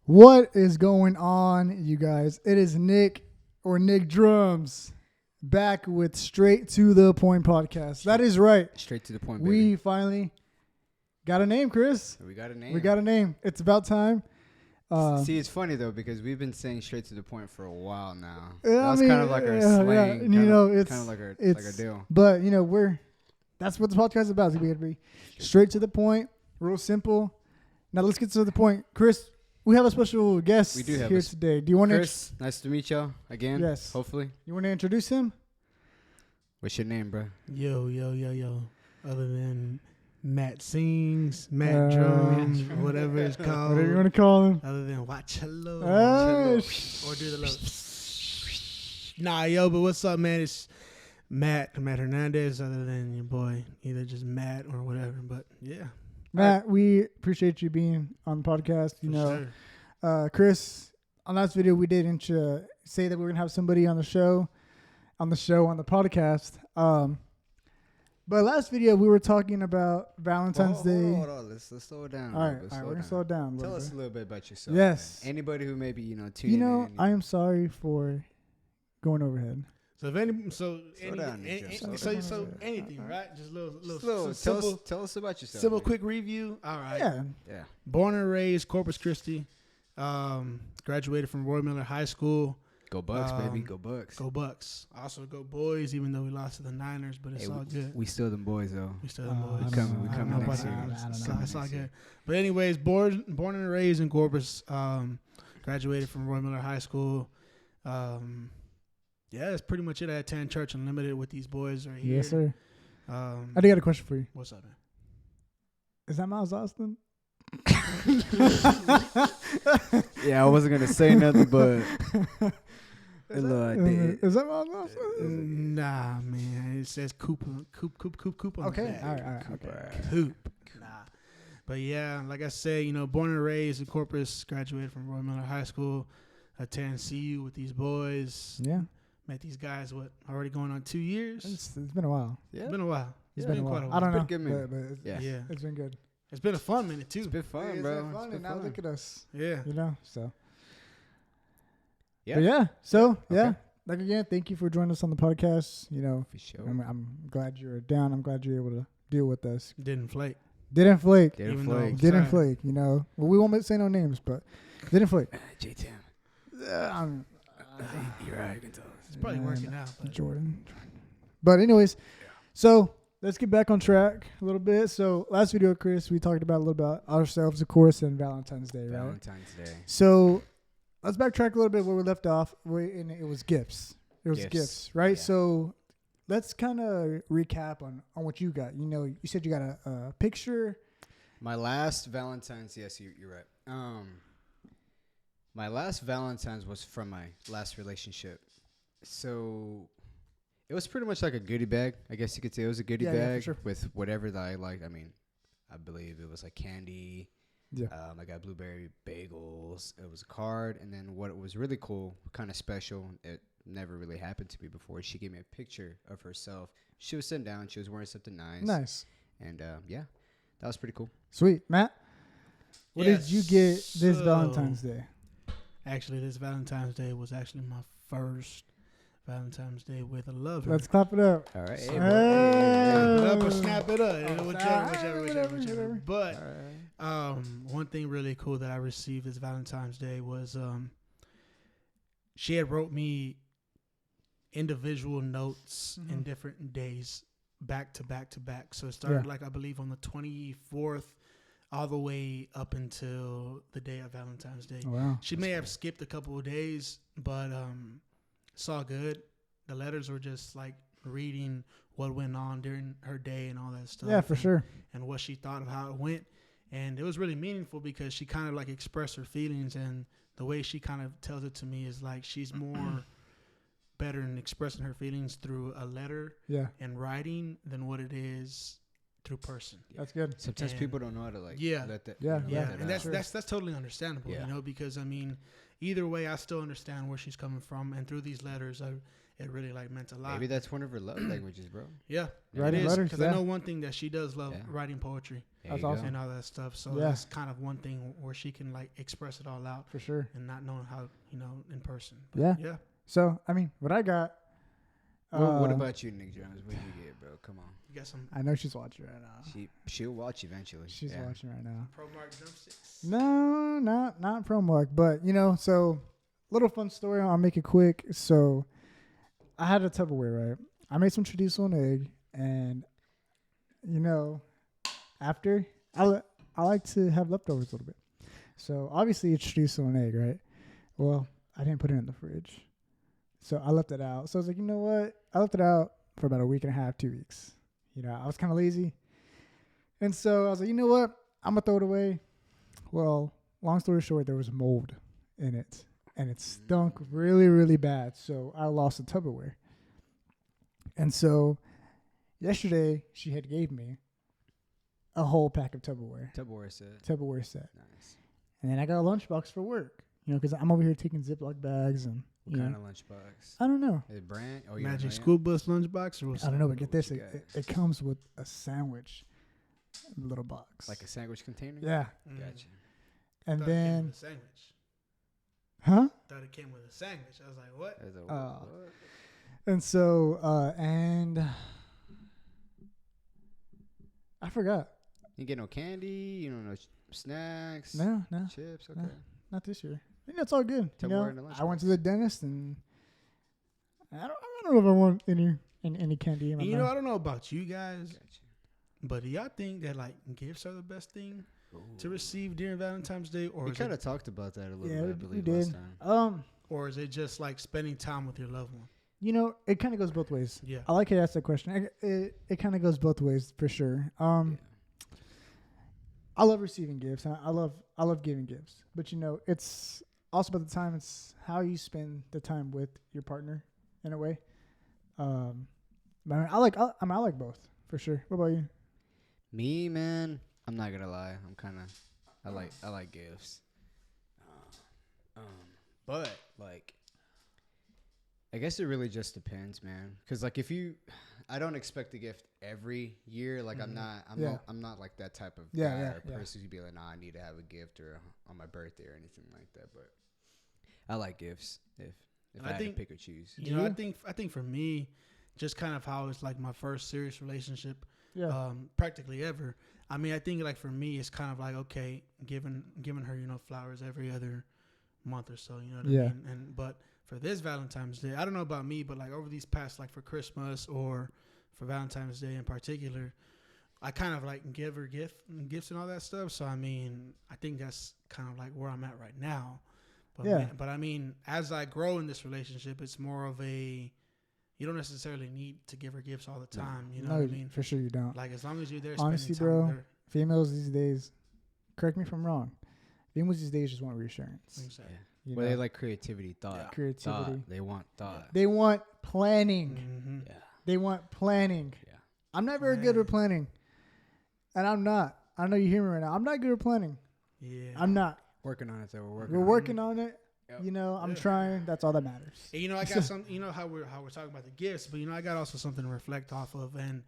What is going on, you guys? It is Nick Drums back with Straight to the Point podcast. That is right. Straight to the point, baby. We finally got a name, Chris. We got a name. We got a name. It's about time. See, it's funny though because we've been saying straight to the point for a while now. Yeah, That's kind of like our slang. Yeah. And, you know, it's kind of like our deal. But you know, that's what the podcast is about. It's going to be straight to the point, real simple. Now let's get to the point, Chris. We have a special guest here today. Do you want Chris, nice to meet y'all again. Yes. Hopefully. You want to introduce him? What's your name, bro? Yo. Other than Matt Sings, Matt Drums, whatever it's called. Whatever you want to call him. Other than watch hello. Oh, Or do the low. But what's up, man? It's Matt Hernandez, other than your boy. Either just Matt or whatever. But yeah. Matt, we appreciate you being on the podcast. You know, sure. Chris, on last video we did say that we were gonna have somebody on the podcast. But last video we were talking about Valentine's Day. Hold on. Let's slow it down. All right, we're gonna slow it down. Tell us a little bit about yourself. Yes. Man. Anybody who maybe tuning in. I am sorry for going overhead. So anything, right? Just little simple. Tell us about yourself. Simple, quick review. All right. Yeah. Born and raised Corpus Christi. Graduated from Roy Miller High School. Go Bucks, baby. Go Bucks. Go Bucks. Also go Boys, even though we lost to the Niners, but it's all good. We still them boys, though. We still them boys. We coming next year. It's all good. But anyways, born and raised in Corpus. Graduated from Roy Miller High School. Yeah, that's pretty much it. I attend Church Unlimited with these boys right here. Yes, sir. I do got a question for you. What's up, man? Is that Miles Austin? Yeah, I wasn't going to say nothing, but... Is that Miles Austin? Nah, man. It says Coop on okay. the All right. Okay. Coop. Nah. But yeah, like I said, born and raised in Corpus, graduated from Roy Miller High School, attend CU with these boys. Yeah. Met these guys, already going on 2 years? It's been a while. Yeah. It's been a while. It's been quite a while. I don't know. But it's been good. It's been a fun minute, too. It's been fun, It's bro. been fun, and now look at us. Yeah. So. Yeah. But yeah. So, Okay. yeah. Like, again, thank you for joining us on the podcast. For sure. I'm glad you're down. I'm glad you're able to deal with us. Didn't flake. Didn't flake. Didn't flake. Well, we won't say no names, but didn't flake. J-Tam. You're right. You can tell us. It's probably working out. Jordan. But anyways, so let's get back on track a little bit. So last video, Chris, we talked about a little about ourselves, of course, and Valentine's Day, right? Valentine's Day. So let's backtrack a little bit where we left off. And it was gifts. It was gifts, right? Yeah. So let's kind of recap on what you got. You said you got a picture. My last Valentine's, yes, you're right. My last Valentine's was from my last relationship. So it was pretty much like a goodie bag. I guess you could say it was a goodie bag with whatever that I liked. I mean, I believe it was like candy. Yeah. I got blueberry bagels. It was a card. And then what was really cool, kind of special, it never really happened to me before. She gave me a picture of herself. She was sitting down. She was wearing something nice. Nice. And, that was pretty cool. Sweet. Matt, what did you get this Valentine's Day? Actually, this Valentine's Day was actually my first Valentine's Day with a lover. Let's clap it up. All right. Snap it up or snap it up. Whichever. But one thing really cool that I received this Valentine's Day was she had wrote me individual notes in different days back to back to back. So it started I believe on the 24th all the way up until the day of Valentine's Day. Oh, wow. She may have skipped a couple of days, but it's all good. The letters were just like reading what went on during her day and all that stuff. Yeah, for sure. And what she thought of how it went. And it was really meaningful because she kind of like expressed her feelings, and the way she kind of tells it to me is like she's more better in expressing her feelings through a letter and writing than what it is through person. That's good. Sometimes people don't know how to like let that. Yeah, Yeah, let and that out. that's totally understandable, Yeah. you know, because I mean, either way, I still understand where she's coming from, and through these letters, it really like meant a lot. Maybe that's one of her love languages, bro. Yeah, Writing it is, letters, because I know one thing that she does love writing poetry That's you awesome. and all that stuff. So Yeah. that's kind of one thing where she can like express it all out For sure. and not knowing how, you know, in person. But Yeah. So, I mean, what I got. What about you, Nick Jones? What did you get, bro? Come on. You got some I know she's watching right now. She'll watch eventually. She's watching right now. Pro Mark drumsticks. No, not pro mark, but you know, so little fun story. I'll make it quick. So I had a Tupperware, right? I made some traditional egg, and you know, after I like to have leftovers a little bit. So obviously it's traditional egg, right? Well, I didn't put it in the fridge, so I left it out. So I was like, you know what? I left it out for about a week and a half, 2 weeks. You know, I was kind of lazy, and so I was like, you know what? I'm gonna throw it away. Well, long story short, there was mold in it, and it stunk really, really bad. So I lost the Tupperware. And so yesterday, she had gave me a whole pack of Tupperware. Tupperware set. Nice. And then I got a lunchbox for work, you know, because I'm over here taking Ziploc bags and, What you kind know. of lunchbox? I don't know. Is it brand? Oh, you Magic don't know school bus lunchbox or what's I don't know, but get What this. you It comes with a sandwich little box. yet? Like a sandwich container? Yeah. Gotcha. And Thought it came then, with a sandwich. huh? Thought it came with a sandwich. I was like, what? As a, Oh. what? And so, and I forgot. You get no candy? You don't know snacks? No, Chips? Okay. No. Not this year. You know, it's all good. You Tupperware know, in the I went to the dentist, and I don't know if I want any candy in my And you know, mouth. I don't know about you guys, Gotcha. but do y'all think that like gifts are the best thing to receive during Valentine's Day, or We is kind it, of talked about that a little Yeah, bit, I we believe, did. last time. or is it just like spending time with your loved one? You know, it kind of goes both ways. Yeah. I like how you asked that question. It kind of goes both ways for sure. Yeah. I love receiving gifts. I love giving gifts, but you know, it's also about the time. It's how you spend the time with your partner, in a way. But I like both for sure. What about you? Me, man, I'm not gonna lie. I like gifts. But like, I guess it really just depends, man. Cause like I don't expect a gift every year. Like I'm not like that type of guy or person who'd be like, nah, I need to have a gift or on my birthday or anything like that. But I like gifts if I had to pick or choose. You know, I think for me, just kind of how it's like my first serious relationship, practically ever. I mean, I think like for me, it's kind of like, okay, giving her, you know, flowers every other month or so, you know what I mean? But for this Valentine's Day, I don't know about me, but like over these past, like for Christmas or for Valentine's Day in particular, I kind of like give her gifts and all that stuff. So, I mean, I think that's kind of like where I'm at right now. But but I mean, as I grow in this relationship, it's more of a, you don't necessarily need to give her gifts all the time. You know what I mean? For sure you don't. Like as long as you're there, Honestly, spending time bro, with her. females these days, correct me if I'm wrong. Females these days just want reassurance. Exactly. You Well, know? they like creativity, thought. Creativity. Thought. They want thought. They want planning. Mm-hmm. Yeah. They want planning. Yeah. I'm not very good at planning. And I'm not. I know you hear me right now. I'm not good at planning. Yeah. I'm not. Working on it, though. We're working on it. Yep. You know, I'm Yeah. trying. That's all that matters. And, you know, I got some. You know how we're talking about the gifts, but you know, I got also something to reflect off of, and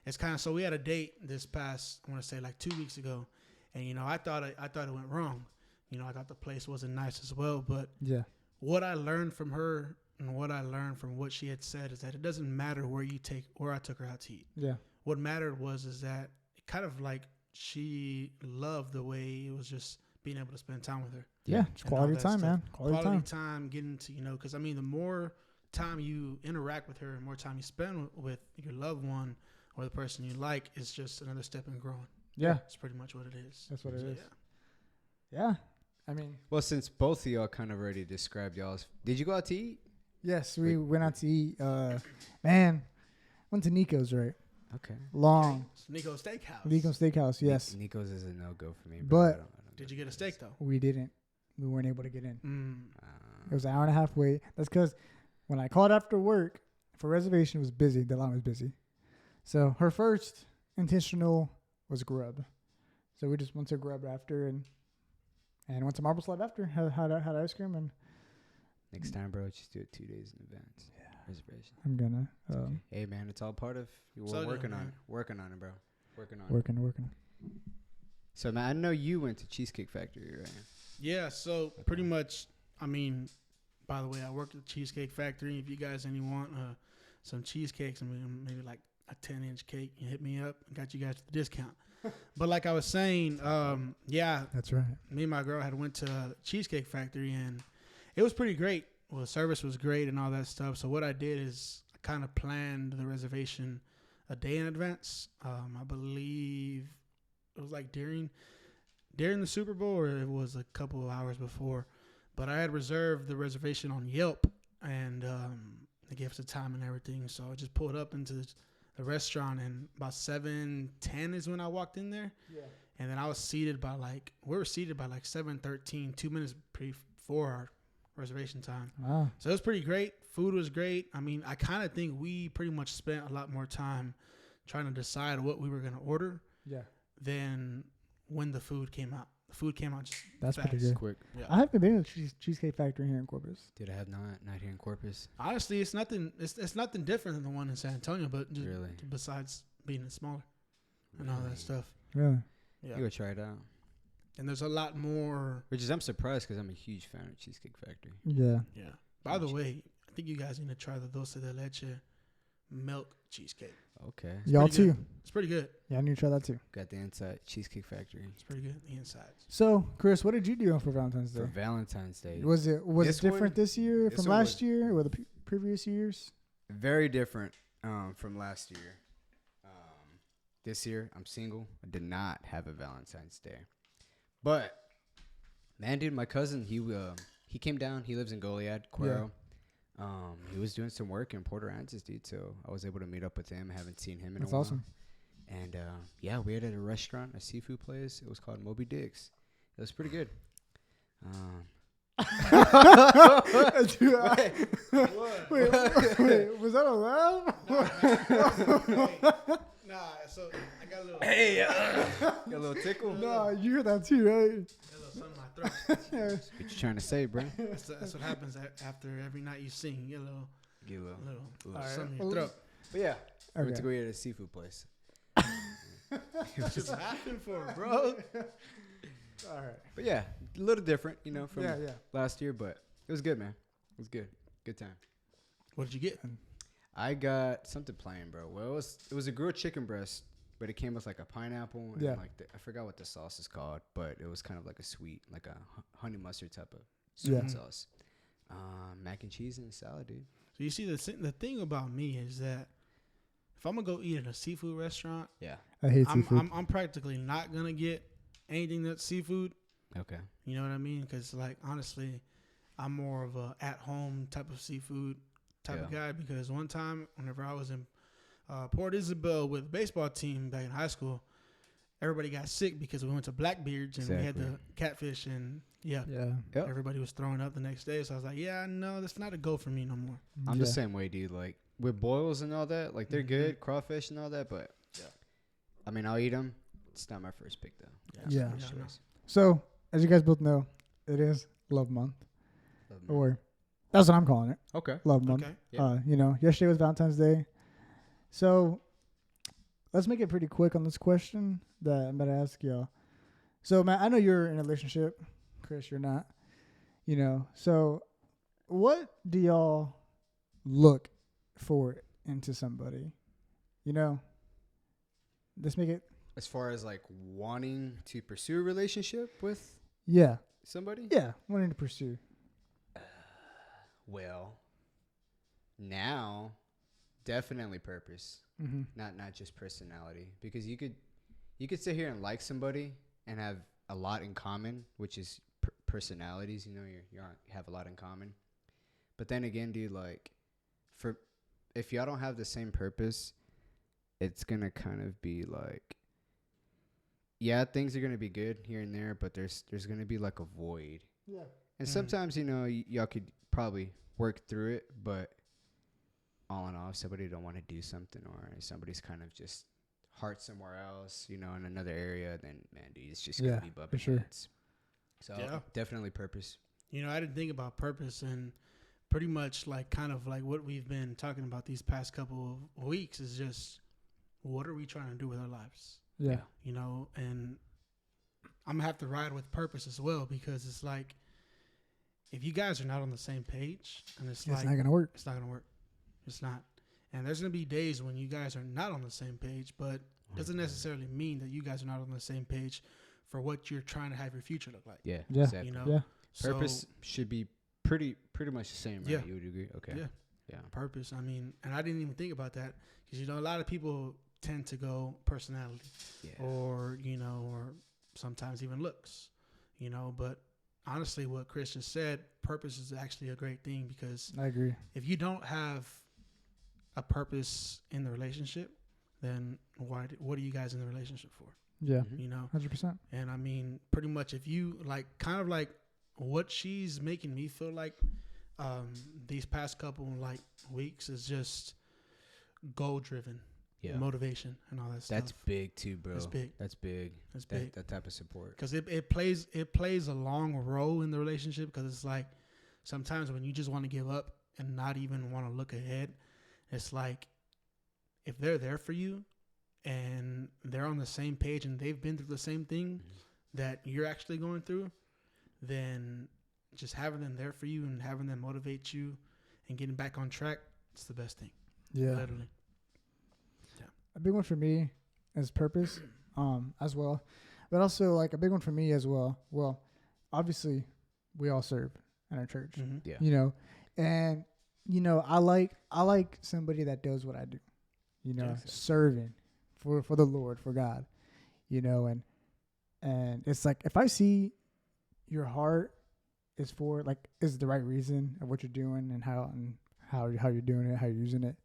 it's kind of so we had a date this past, I want to say like 2 weeks ago, and you know, I thought it went wrong. You know, I thought the place wasn't nice as well, but Yeah. what I learned from her and what I learned from what she had said is that it doesn't matter where I took her out to eat. Yeah. What mattered is that it kind of like she loved the way it was just being able to spend time with her. Yeah. It's And all quality that time, stuff. man. Quality time. Getting to, you know, because I mean, the more time you interact with her, the more time you spend with your loved one or the person you like, it's just another step in growing. Yeah. That's pretty much what it is. That's what it So, is. yeah. Yeah. I mean, Well, since both of y'all kind of already described y'all's, did you go out to eat? yes, we went out to eat. Man, went to Nico's, right? Okay. Long. Nico's Steakhouse. Nico's Steakhouse, yes. Nico's is a no-go for me. But- I don't Did you get a steak though? We didn't. We weren't able to get in. Mm. It was an hour and a half wait. That's because when I called after work for reservation, it was busy. The line was busy. So her first intentional was grub. So we just went to grub after and went to Marble Slab after. Had ice cream and. Next time, bro, just do it 2 days in advance. Yeah. Reservation. I'm gonna. Okay. Hey, man, it's all part of. We're working on it. Working on it, bro. Working. So, man, I know you went to Cheesecake Factory, right? Yeah. So pretty much, I mean, by the way, I work at the Cheesecake Factory. If you guys want some cheesecakes, I mean, maybe like a 10-inch cake, you hit me up. Got you guys the discount. But like I was saying, yeah, that's right. Me and my girl had went to the Cheesecake Factory and. It was pretty great. Well, the service was great and all that stuff. So what I did is I kind of planned the reservation a day in advance. I believe it was like during the Super Bowl or it was a couple of hours before. But I had reserved the reservation on Yelp and they gave us the time and everything. So I just pulled up into the restaurant and about 7:10 is when I walked in there. Yeah. And then we were seated by like 7:13, 2 minutes before our reservation time. Wow. So it was pretty great. Food was great. I mean, I kind of think we pretty much spent a lot more time trying to decide what we were going to order than when the food came out. The food came out just That's fast. pretty good. Quick. Yeah. I haven't been to the Cheesecake Factory here in Corpus. Dude, I have not here in Corpus. Honestly, it's nothing different than the one in San Antonio, but just really? Besides being smaller and all that stuff. Really? Yeah. You go try it out. And there's a lot more. I'm surprised because I'm a huge fan of Cheesecake Factory. Yeah. Yeah. By the way, I think you guys need to try the dulce de leche milk cheesecake. Okay. Y'all too. It's pretty good. Yeah, I need to try that too. Got the inside Cheesecake Factory. It's pretty good. The insides. So, Chris, what did you do for Valentine's Day? For Valentine's Day. Was it different this year from last year or the previous years? Very different from last year. This year, I'm single. I did not have a Valentine's Day. But, man, dude, my cousin, he came down. He lives in Goliad, Cuero. Yeah. He was doing some work in Port Aransas, dude, so I was able to meet up with him. I haven't seen him in a while. That's awesome. And, yeah, we had at a restaurant, a seafood place. It was called Moby Dick's. It was pretty good. Wait, was that a laugh? Nah, so I got a little. Hey, got a little tickle. Nah, you heard that too, right? Got a little something in my throat. What you trying to say, bro? That's what happens after every night you sing. You get a little something in your throat. But yeah, we went to go eat at a seafood place. What's happening for, bro? All right. But yeah, a little different, from last year, but it was good, man. It was good. Good time. What did you get? I got something plain, bro. Well, it was a grilled chicken breast, but it came with like a pineapple and I forgot what the sauce is called, but it was kind of like a sweet, like a honey mustard type of sweet sauce. Mac and cheese and salad, dude. So you see, the thing about me is that if I'm gonna go eat at a seafood restaurant, I hate seafood. I'm practically not gonna get anything that's seafood. Okay. You know what I mean? Because like honestly, I'm more of a at-home type of seafood type of guy. Because one time, whenever I was in Port Isabel with the baseball team back in high school, everybody got sick because we went to Blackbeard's and we had the catfish and everybody was throwing up the next day. So I was like, no, that's not a go for me no more. I'm the same way, dude. Like with boils and all that, like they're good, crawfish and all that, but I mean, I'll eat them. It's not my first pick though. Yeah. So as you guys both know, it is Love Month. Or that's what I'm calling it. Okay. Love Month. Okay. Yeah. Yesterday was Valentine's Day. So let's make it pretty quick on this question that I'm about to ask y'all. So, Matt, I know you're in a relationship. Chris, you're not. So what do y'all look for into somebody? Let's make it. As far as like wanting to pursue a relationship with somebody? Yeah, wanting to pursue. Well, now, definitely purpose, not just personality, because you could sit here and like somebody and have a lot in common, which is personalities. You have a lot in common, but then again, dude, like, if y'all don't have the same purpose, it's gonna kind of be like, things are gonna be good here and there, but there's gonna be like a void. Yeah. And sometimes, y'all could probably work through it, but all in all, if somebody don't want to do something or somebody's kind of just heart somewhere else, in another area, then man, dude, it's just gonna be bumping for sure. heads. So definitely purpose. I didn't think about purpose, and pretty much like kind of like what we've been talking about these past couple of weeks is just what are we trying to do with our lives? Yeah. And I'm gonna have to ride with purpose as well, because it's like if you guys are not on the same page, and it's not gonna work. It's not gonna work. It's not. And there's gonna be days when you guys are not on the same page, but doesn't necessarily mean that you guys are not on the same page for what you're trying to have your future look like. Yeah. Exactly. Yeah. Purpose should be pretty much the same, right? Yeah. You would agree? Okay. Yeah. Purpose. I mean, and I didn't even think about that, because a lot of people tend to go personality, or or sometimes even looks, But honestly, what Chris just said, purpose is actually a great thing, because I agree. If you don't have a purpose in the relationship, then what are you guys in the relationship for? Yeah. 100%. And I mean, pretty much if you kind of like what she's making me feel like these past couple like weeks is just goal driven, motivation and all that stuff. That's big too, bro. That's big. That's big. That's big. That type of support. Because it plays a long role in the relationship, because it's like sometimes when you just want to give up and not even want to look ahead, it's like if they're there for you and they're on the same page and they've been through the same thing that you're actually going through, then just having them there for you and having them motivate you and getting back on track, it's the best thing. Yeah. Literally. Yeah. A big one for me is purpose, as well. But also like a big one for me as well. Well, obviously we all serve in our church. Mm-hmm. Yeah. And I like somebody that does what I do. Serving for the Lord, for God. And it's like if I see your heart is the right reason of what you're doing and how you're doing it, how you're using it.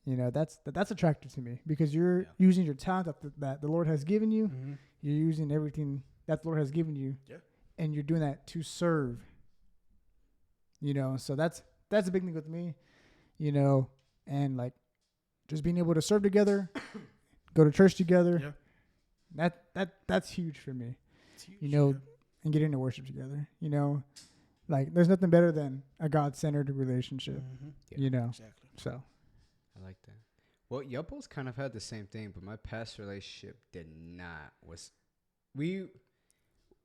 That's attractive to me, because you're using your talent that the Lord has given you. Mm-hmm. You're using everything that the Lord has given you, and you're doing that to serve. So that's a big thing with me, and like just being able to serve together, go to church together. Yeah. That's huge for me. It's huge, and get into worship together. Like there's nothing better than a God-centered relationship. Mm-hmm. Exactly. So. I like that. Well, y'all both kind of had the same thing, but my past relationship did not.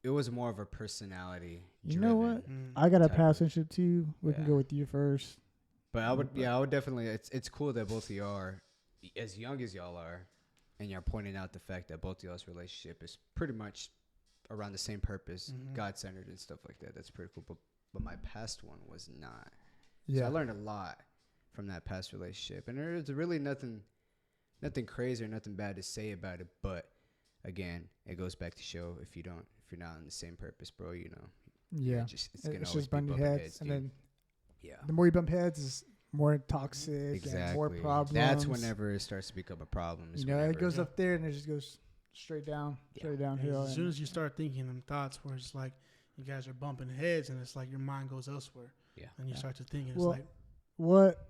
It was more of a personality. You know what? I got a past relationship too. We can go with you first. But I would definitely. It's cool that both of y'all are as young as y'all are, and you're pointing out the fact that both of y'all's relationship is pretty much around the same purpose, God-centered and stuff like that. That's pretty cool. But my past one was not. Yeah. So I learned a lot from that past relationship, and there's really nothing crazy or nothing bad to say about it. But again, it goes back to show if you're not on the same purpose, bro, it's just bumping heads, and then Yeah. The more you bump heads, is more toxic and more problems. That's whenever it starts to become a problem. You know, it goes up there and it just goes straight down, straight downhill. As soon as you start thinking them thoughts where it's like you guys are bumping heads and it's like your mind goes elsewhere. Yeah. And you start to think, it's well, like. What?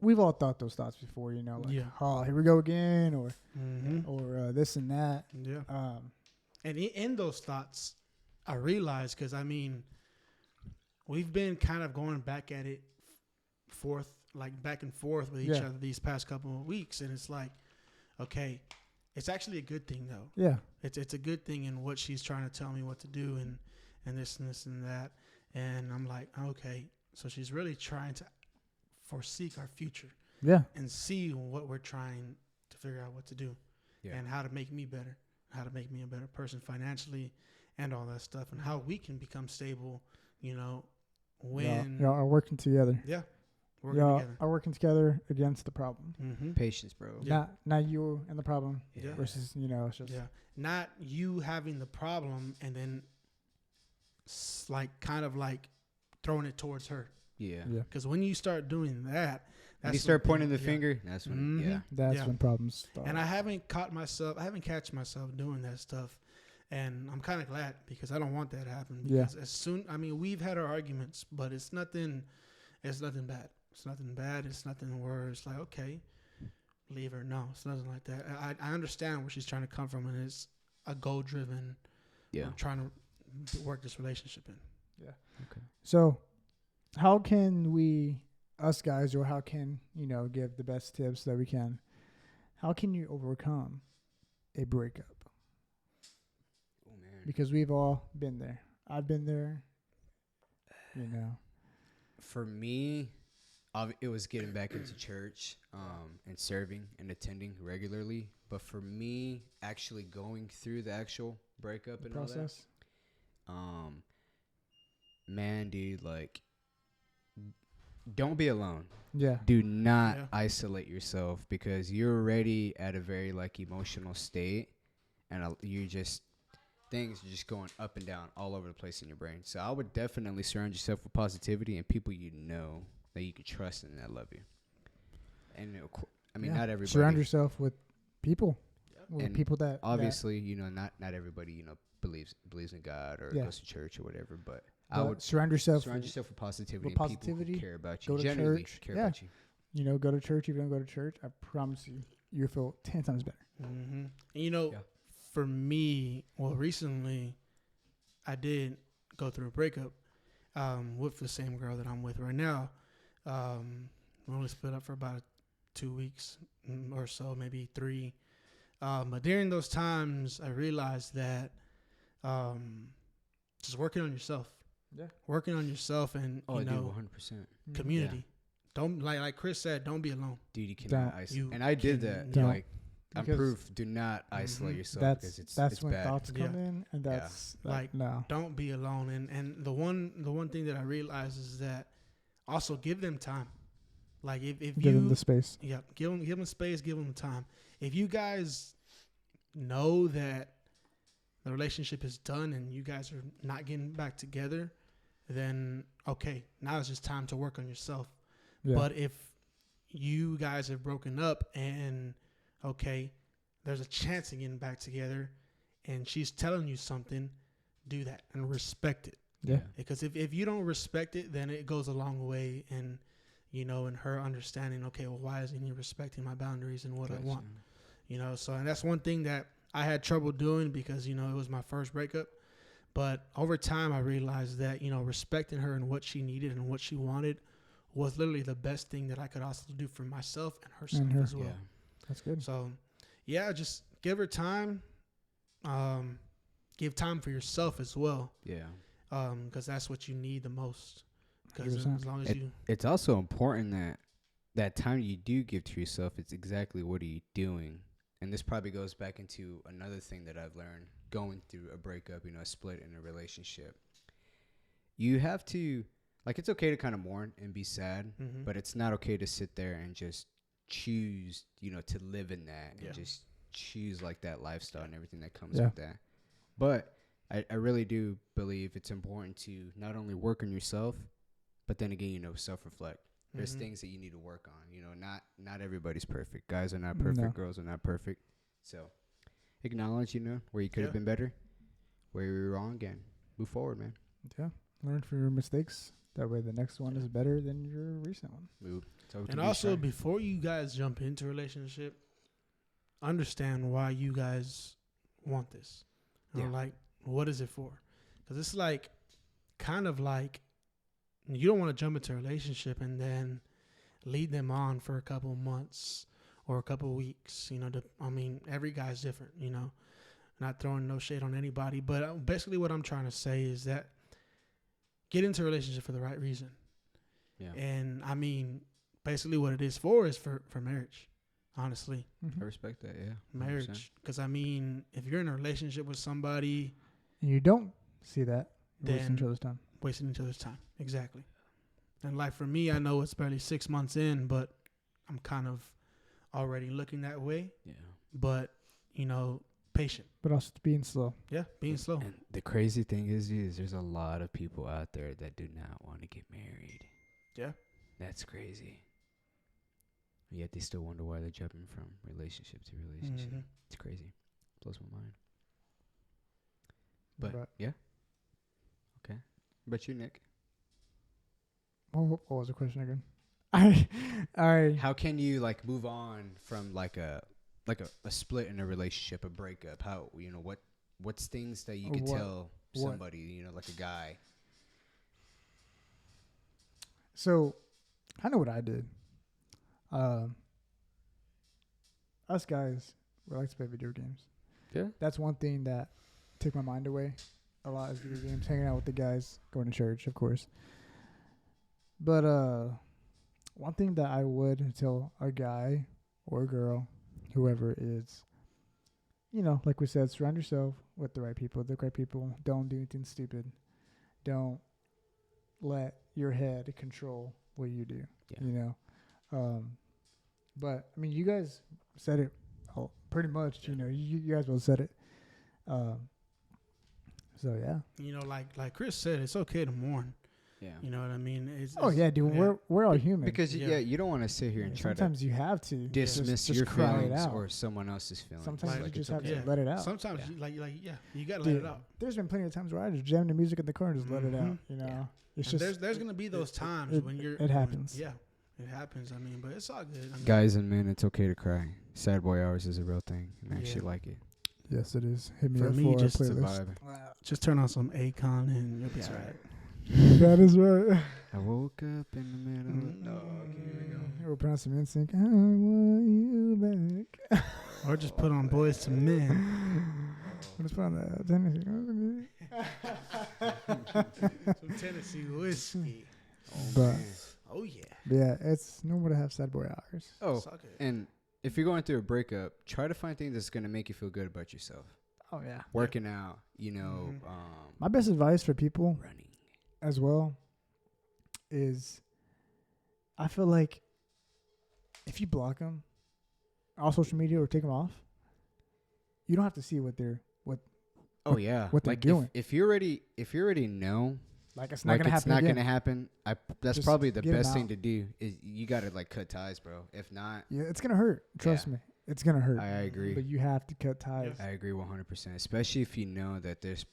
We've all thought those thoughts before, you know, like, oh, here we go again, or this and that. Yeah. And in those thoughts, I realized, because, I mean, we've been kind of going back at it back and forth with each other these past couple of weeks. And it's like, okay, it's actually a good thing, though. Yeah. It's a good thing in what she's trying to tell me what to do and this and this and that. And I'm like, okay, so she's really trying to foresee our future. Yeah. And see what we're trying to figure out what to do. Yeah. And how to make me better, how to make me a better person financially and all that stuff, and how we can become stable, you know, when y'all are working together. Yeah. Y'all are working together against the problem. Mm-hmm. Patience, bro. Yeah. Not you and the problem versus, you know, it's just. Yeah. Not you having the problem and then kind of throwing it towards her. Yeah. Because when you start doing that, when you start pointing the finger, that's when, that's when problems start. And I haven't catch myself doing that stuff. And I'm kind of glad, because I don't want that to happen. Because we've had our arguments, but it's nothing bad. It's nothing bad. It's nothing where it's like, okay, leave her. No, it's nothing like that. I understand where she's trying to come from, and it's a goal driven. Yeah. I'm trying to work this relationship in. Yeah. Okay. So, how can we, us guys, or how can give the best tips that we can? How can you overcome a breakup? Oh man. Because we've all been there. I've been there. For me, it was getting back into church, and serving and attending regularly. But for me, actually going through the actual breakup and process. All that, man, dude, like, don't be alone. Yeah. Do not isolate yourself, because you're already at a very like emotional state, and things are just going up and down all over the place in your brain. So I would definitely surround yourself with positivity and people that you can trust and that love you. And not everybody. Surround yourself with people. With and people that obviously not everybody believes in God or goes to church or whatever. But I would surround yourself with positivity. And people who care about you. Go to Genuinely church. care about you. Go to church. If you don't go to church, I promise you'll feel 10 times better. Mm-hmm. And for me, recently, I did go through a breakup with the same girl that I'm with right now. We only split up for about 2 weeks or so, maybe 3. But during those times, I realized that just working on yourself. Yeah. Working on yourself and, 100%. community. Yeah. Don't, like Chris said, don't be alone. Dude, you cannot isolate. And I did that. Like, I'm proof. Do not isolate yourself, because it's when bad. thoughts come in, and that's no. Don't be alone. And the one thing that I realized is that also give them time. Like if give them the space. Yeah, give them space, give them time. If you guys know that the relationship is done and you guys are not getting back together, then okay, now it's just time to work on yourself. Yeah. But if you guys have broken up and okay, there's a chance of getting back together, and she's telling you something, do that and respect it. Yeah. Because if you don't respect it, then it goes a long way in, in her understanding, okay, well, why isn't he respecting my boundaries and what I want? So, and that's one thing that I had trouble doing because, it was my first breakup. But over time, I realized that, respecting her and what she needed and what she wanted was literally the best thing that I could also do for myself and herself as well. Yeah. That's good. So, yeah, just give her time. Give time for yourself as well. Yeah. Because that's what you need the most. Because as long as it's also important that time you do give to yourself, it's exactly what are you doing. And this probably goes back into another thing that I've learned going through a breakup, a split in a relationship. You have to, it's okay to kind of mourn and be sad, but it's not okay to sit there and just choose, to live in that and just choose that lifestyle and everything that comes with that. But I really do believe it's important to not only work on yourself, but then again, self-reflect. There's things that you need to work on. Not everybody's perfect. Guys are not perfect. Girls are not perfect. So acknowledge, where you could have been better, where you were wrong, and move forward, man. Yeah. Learn from your mistakes. That way the next one is better than your recent one. And also, before you guys jump into a relationship, understand why you guys want this. What is it for? Because it's kind of you don't want to jump into a relationship and then lead them on for a couple months or a couple weeks. Every guy's different, not throwing no shade on anybody. But basically what I'm trying to say is that get into a relationship for the right reason. Yeah. And basically what it is for marriage, honestly. I respect that, yeah. 100%. Marriage. Because if you're in a relationship with somebody and you don't see that, then wasting each other's time. Wasting each other's time. Exactly. And for me, I know it's barely 6 months in, but I'm kind of already looking that way. Yeah. But, patient. But also being slow. Yeah, being slow. And the crazy thing is there's a lot of people out there that do not want to get married. Yeah. That's crazy. Yet they still wonder why they're jumping from relationship to relationship. Mm-hmm. It's crazy. Blows my mind. But, yeah. Okay. But you, Nick? What was the question again? How can you like move on from like a split in a relationship, a breakup? How what's things that you could tell somebody, like a guy? So, I know what I did. Us guys, we like to play video games. Yeah. That's one thing that took my mind away a lot is video games, hanging out with the guys, going to church, of course. But one thing that I would tell a guy or a girl, whoever is, like we said, surround yourself with the right people. The right people. Don't do anything stupid. Don't let your head control what you do. Yeah. But I mean, you guys said it pretty much. Yeah. You guys both said it. So yeah. Like Chris said, it's okay to mourn. Yeah. You know what I mean? Dude. Yeah. We're all human. Because you don't want to sit here and try sometimes to you have to dismiss just your cry it feelings out. or someone else's feelings. Sometimes like you just have okay. to let it out. Sometimes you gotta Dude, let it out. There's been plenty of times where I just jam the music in the car and just let it out. Yeah. It's And just there's gonna be those times when you're. it happens. It happens. I mean, but it's all good. I mean, Guys and men, it's okay to cry. Sad boy hours is a real thing. I actually like it. Yes, it is. Hit me For up me, for a just It's a playlist. vibe. just turn on some Akon and you'll be all right. That is right. I woke up in the middle. No, okay, here we go. We'll put on some NSYNC. I want you back. Or just put on Boys to Men. We'll just put on the Tennessee. Some Tennessee whiskey. But Oh yeah. yeah, it's normal to have sad boy hours. Oh, It's all good. and if you're going through a breakup, try to find things that's going to make you feel good about yourself. Oh yeah. Working out, My best advice for people running. as well is I feel like if you block them on social media or take them off, you don't have to see what they're Oh yeah, what they're like doing. If you already know, like it's not like gonna it's happen. not again. gonna happen, that's Just probably the get 'em best thing out. to do. Is you gotta like cut ties, bro. If not, Yeah, it's gonna hurt. Trust me, it's gonna hurt. I agree. But you have to cut ties. I agree 100%. Especially if you know that there's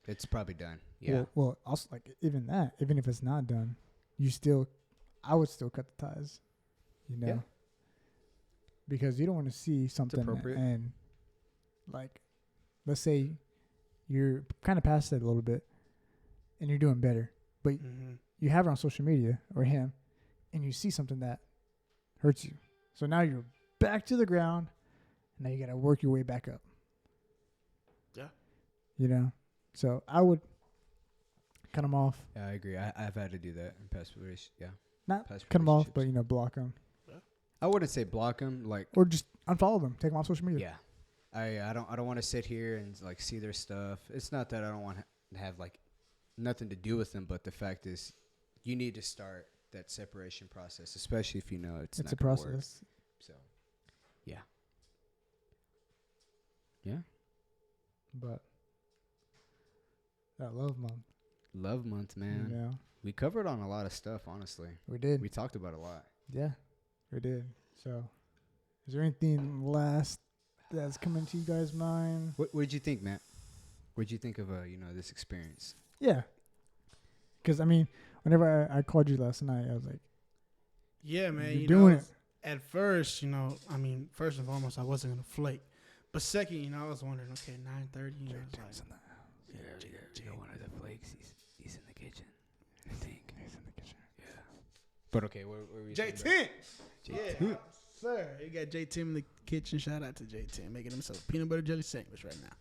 it's probably done. Yeah. Well, also like even if it's not done, I would still cut the ties. Yeah. Because you don't want to see something appropriate. and like, let's say you're kind of past it a little bit, and you're doing better, but you have it on social media or him, and you see something that hurts you. So now you're back to the ground, and now you got to work your way back up. Yeah. So I would cut them off. Yeah, I agree. I've had to do that in past relationships. Yeah. Not Past cut them off, but relationships. block them I wouldn't say block them, like or just unfollow them. Take them off social media. yeah. I don't want to sit here and like see their stuff. It's not that I don't want to have like nothing to do with them, but the fact is, you need to start that separation process, especially if you know it's It's not a gonna work. process. So, yeah. But that love month, Love month, man. We covered on a lot of stuff, honestly. we did. We talked about a lot. Yeah, we did. So, is there anything last that's coming to you guys' mind? What did you think, Matt? What did you think of this experience? Yeah. Because, I mean, whenever I called you last night, I was like, Yeah, man. you're doing it. At first, I mean, first and foremost, I wasn't gonna flake. But second, I was wondering, okay, 9:30, it's like, Yeah, one of the flakes. He's in the kitchen. I think he's in the kitchen. Yeah. But okay, where we? J10. Yeah, sir. You got J10 in the kitchen. Shout out to J10 making himself a peanut butter jelly sandwich right now.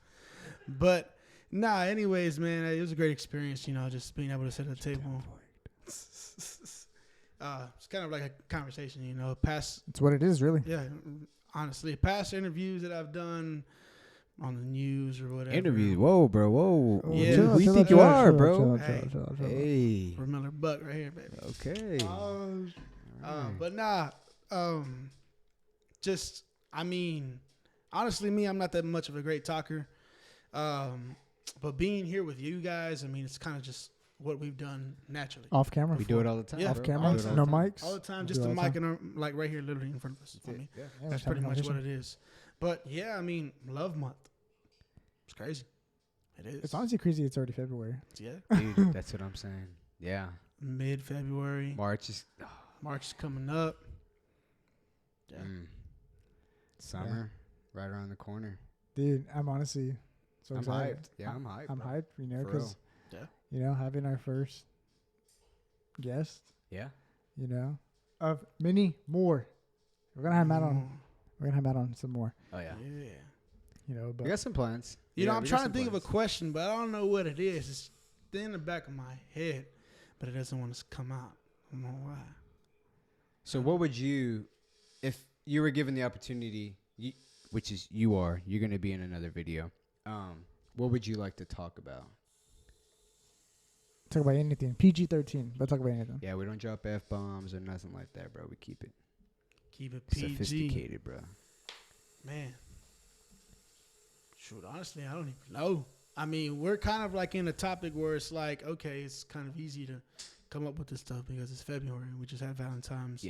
But anyways, man, it was a great experience. Just being able to sit at the table. It's kind of like a conversation. Past. It's what it is, really. Yeah, honestly, past interviews that I've done on the news or whatever. Interview. Whoa, bro. Whoa. Oh, Yeah. chill, Who you chill, think chill, you are, chill, bro? chill, Hey. chill. Hey. For Miller Buck right here, baby. Okay. But just, I mean, honestly, I'm not that much of a great talker. But being here with you guys, I mean, it's kind of just what we've done naturally. Off camera. We do it all the time. Yeah. Off bro. camera. We do it all No the time. mics. All the time, We just do the it all mic the and like right here, literally in front of us. For me. Yeah. Yeah, That's we're pretty having much what conversation. it is. But yeah, I mean, love month. It's crazy. It is. It's honestly crazy. It's already February. Yeah. Dude, that's what I'm saying. Yeah. Mid-February. March is. March is coming up. Yeah. Summer, right around the corner. Dude, I'm honestly so I'm excited. hyped. Yeah, I'm hyped. I'm bro. hyped, you know, For because, real. you know, having our first guest, Yeah. you know, of many more. We're going to have Matt on. We're going to have Matt on some more, Oh, yeah. Yeah. you know, but We got some plans. You know, Yeah, I'm we got trying to some think of a plans. question, but I don't know what it is. It's in the back of my head, but it doesn't want to come out. I don't know why. So what would you, if you were given the opportunity, which is you're going to be in another video, what would you like to talk about? talk about anything. PG-13, but talk about anything. Yeah, we don't drop F-bombs or nothing like that, bro. We keep it Keep it PG. sophisticated, bro. Man. Shoot, honestly, I don't even know. I mean, we're kind of like in a topic where it's like, okay, it's kind of easy to come up with this stuff because it's February and we just had Valentine's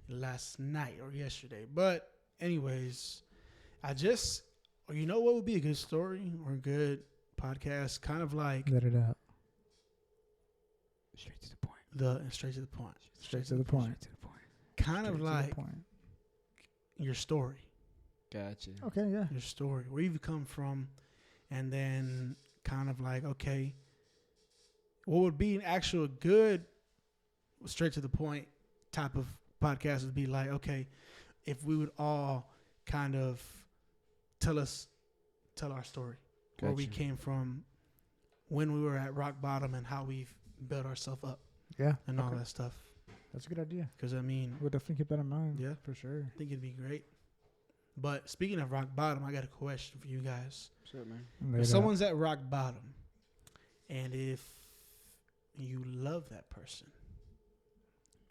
last night or yesterday. But anyways, you know what would be a good story or a good podcast? Kind of like Let it out. Straight to the point. Straight to the point. Straight to the point. Kind of Straight to the like point. your story. Gotcha. Okay, yeah. Your story, where you've come from, and then kind of like, okay, what would be an actual good, straight to the point type of podcast would be like, okay, if we would all kind of tell our story, where we Gotcha. came from, when we were at rock bottom, and how we've built ourselves up, Yeah. and all that stuff. That's a good idea. Because I mean, We'll definitely keep that in mind. Yeah. For sure. I think it'd be great. But speaking of rock bottom, I got a question for you guys. What's up, man? Lay If it out. someone's at rock bottom, and if you love that person,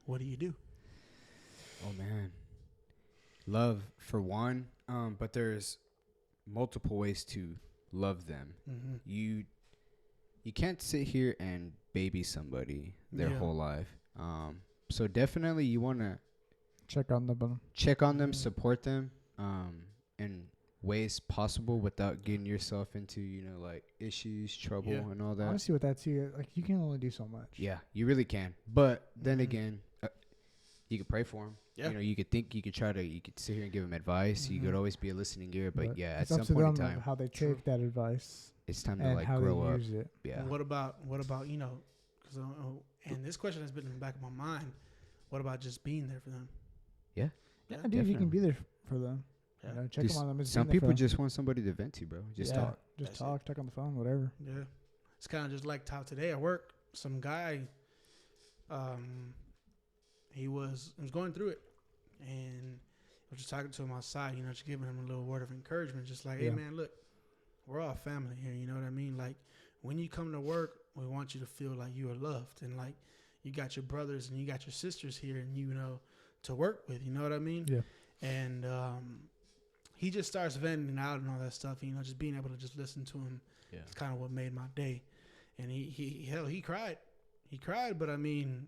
what do you do? Oh, man. Love, for one, but there's multiple ways to love them. Mm-hmm. You can't sit here and baby somebody their Yeah. whole life. So definitely you want to Check on them. check on them, Mhm. support them, in ways possible without getting yourself into, like issues, trouble, Yeah. and all that. Honestly, with that too, like you can only do so much. Yeah, you really can. But then Mhm. again, you could pray for them. Yeah. You could sit here and give them advice. You could Mhm. always be a listening ear. But yeah, at it's up some to point in them time, how they True. take that advice it's time to and like how grow they up. use it. Yeah. What about because and this question has been in the back of my mind. What about just being there for them? Yeah. Yeah, dude, you can definitely. be there for them. Yeah. You know, check Just- them on them. Some people just want somebody to vent to, bro. Just talk. Just That's talk. Talk on the phone. Whatever. Yeah, it's kind of just like how today at work, some guy, he was going through it, and I was just talking to him outside, just giving him a little word of encouragement, just like, hey Yeah. man, look, we're all family here, you know what I mean? Like when you come to work, we want you to feel like you are loved, and like you got your brothers and you got your sisters here, and to work with, you know what I mean? Yeah. And he just starts venting out and all that stuff, just being able to just listen to him. Yeah. It's kind of what made my day. And he cried. He cried, but I mean,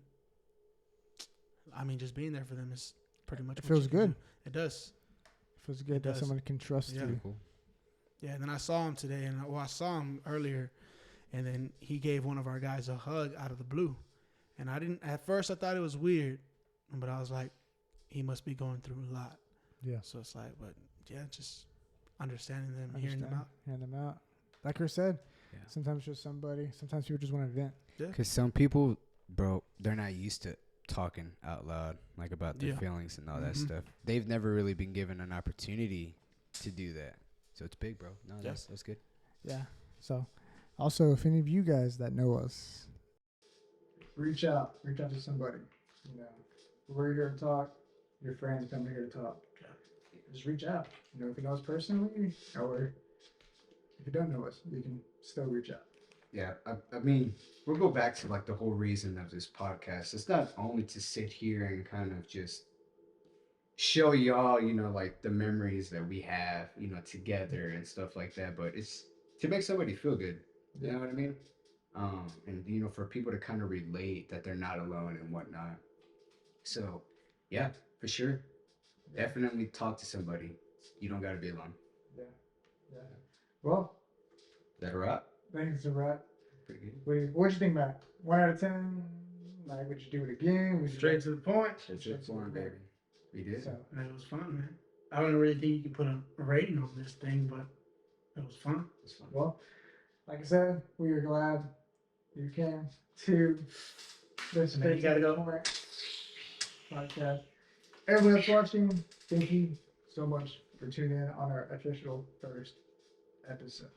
just being there for them is pretty much It what feels you can good. do. It does. It feels good that does. someone can trust Yeah. you. Cool. Yeah, and then I saw him today, and I saw him earlier, and then he gave one of our guys a hug out of the blue. And at first I thought it was weird, but I was like, he must be going through a lot. Yeah. So it's like, but yeah, just understanding them, hearing them out. Hearing them out. Like Chris said, Yeah. sometimes just somebody. Sometimes people just want to vent. Because some people, bro, they're not used to talking out loud, like about their Yeah. feelings and all that Mhm. stuff. They've never really been given an opportunity to do that. So it's big, bro. No, Yeah. that's good. Yeah. So, also, if any of you guys that know us, reach out. Reach out to somebody. We're here to talk. Your friends come here to talk. Just reach out. If you know us personally, or if you don't know us, you can still reach out. Yeah, I mean, we'll go back to like the whole reason of this podcast. It's not only to sit here and kind of just show y'all, like the memories that we have, together and stuff like that, but it's to make somebody feel good. You know what I mean? And for people to kind of relate that they're not alone and whatnot. So, yeah, for sure. Definitely talk to somebody. You don't got to be alone. Yeah. Well, Is that a wrap? thanks, a wrap. Pretty good. What'd you think, Matt? 1 out of 10? Like, would you do it again? Would you Straight to the point. It's just one, baby. We did. So, And it was fun, man. I don't really think you can put a rating on this thing, but it was fun. It's fun. well, like I said, we are glad you came to this Man, you gotta go. podcast. Everyone that's watching, thank you so much for tuning in on our official first episode.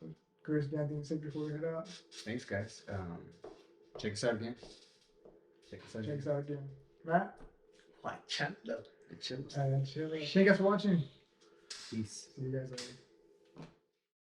Chris, got anything to say before we head out? Thanks, guys. Check us out again. Check us out Check again. us out again. Matt? Like, chat up. Chill. Thank you guys for watching. Peace. See you guys later.